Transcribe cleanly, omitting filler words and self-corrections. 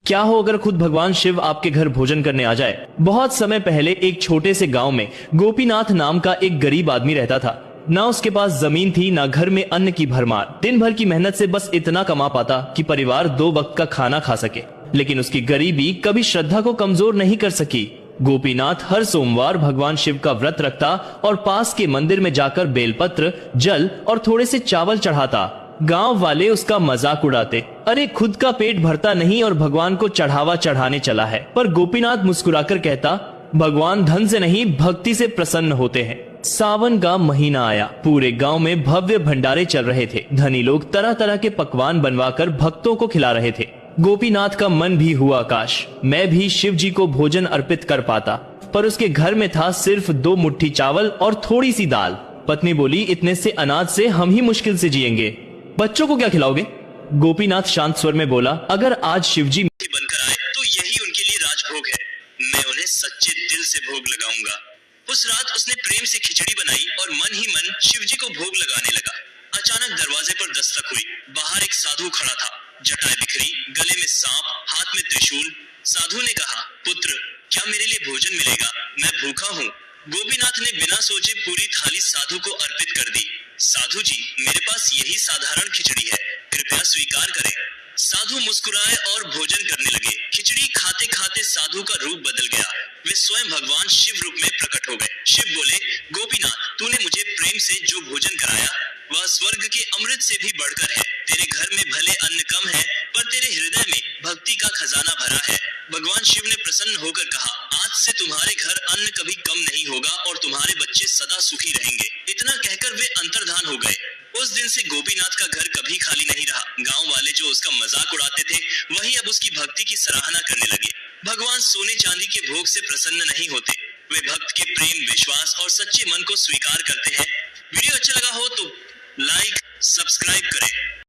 क्या हो अगर खुद भगवान शिव आपके घर भोजन करने आ जाए। बहुत समय पहले एक छोटे से गांव में गोपीनाथ नाम का एक गरीब आदमी रहता था। ना उसके पास जमीन थी, ना घर में अन्न की भरमार। दिन भर की मेहनत से बस इतना कमा पाता कि परिवार 2 वक्त का खाना खा सके। लेकिन उसकी गरीबी कभी श्रद्धा को कमजोर नहीं कर सकी। गोपीनाथ हर सोमवार भगवान शिव का व्रत रखता और पास के मंदिर में जाकर बेलपत्र, जल और थोड़े से चावल चढ़ाता। गांव वाले उसका मजाक उड़ाते, अरे खुद का पेट भरता नहीं और भगवान को चढ़ावा चढ़ाने चला है। पर गोपीनाथ मुस्कुराकर कहता, भगवान धन से नहीं भक्ति से प्रसन्न होते हैं। सावन का महीना आया। पूरे गांव में भव्य भंडारे चल रहे थे। धनी लोग तरह तरह के पकवान बनवाकर भक्तों को खिला रहे थे। गोपीनाथ का मन भी हुआ, काश मैं भी शिव जी को भोजन अर्पित कर पाता। पर उसके घर में था सिर्फ 2 मुट्ठी चावल और थोड़ी सी दाल। पत्नी बोली, इतने से अनाज से हम ही मुश्किल से जिएंगे, बच्चों को क्या खिलाओगे? गोपीनाथ शांत स्वर में बोला, अगर आज शिवजी बनकर आए तो यही उनके लिए राजभोग है। मैं उन्हें सच्चे दिल से भोग लगाऊंगा। उस रात उसने प्रेम से खिचड़ी बनाई और मन ही मन शिवजी को भोग लगाने लगा। अचानक दरवाजे पर दस्तक हुई। बाहर एक साधु खड़ा था, जटाएं बिखरी, गले में सांप, हाथ में त्रिशूल। साधु ने कहा, पुत्र क्या मेरे लिए भोजन मिलेगा? मैं भूखा हूँ। गोपीनाथ ने बिना सोचे पूरी थाली साधु को अर्पित कर दी। साधु जी, मेरे पास यही साधारण खिचड़ी है, कृपया स्वीकार करें। साधु मुस्कुराए और भोजन करने लगे। खिचड़ी खाते खाते साधु का रूप बदल गया। वे स्वयं भगवान शिव रूप में प्रकट हो गए। शिव बोले, गोपीनाथ, तूने मुझे प्रेम से जो भोजन कराया वह स्वर्ग के अमृत से भी बढ़कर है। तेरे घर में भले अन्न कम है, पर तेरे हृदय में भक्ति का खजाना भरा है। भगवान शिव ने प्रसन्न होकर कहा, आज से तुम्हारे घर अन्न कभी कम नहीं होगा और तुम्हारे बच्चे सदा सुखी रहेंगे। इतना कहकर वे अंतर्धान हो गए। उस दिन से गोपीनाथ का घर कभी खाली नहीं रहा। गांव वाले जो उसका मजाक उड़ाते थे, वही अब उसकी भक्ति की सराहना करने लगे। भगवान सोने चांदी के भोग से प्रसन्न नहीं होते, वे भक्त के प्रेम, विश्वास और सच्चे मन को स्वीकार करते हैं। वीडियो अच्छा लगा हो तो लाइक, सब्सक्राइब करें।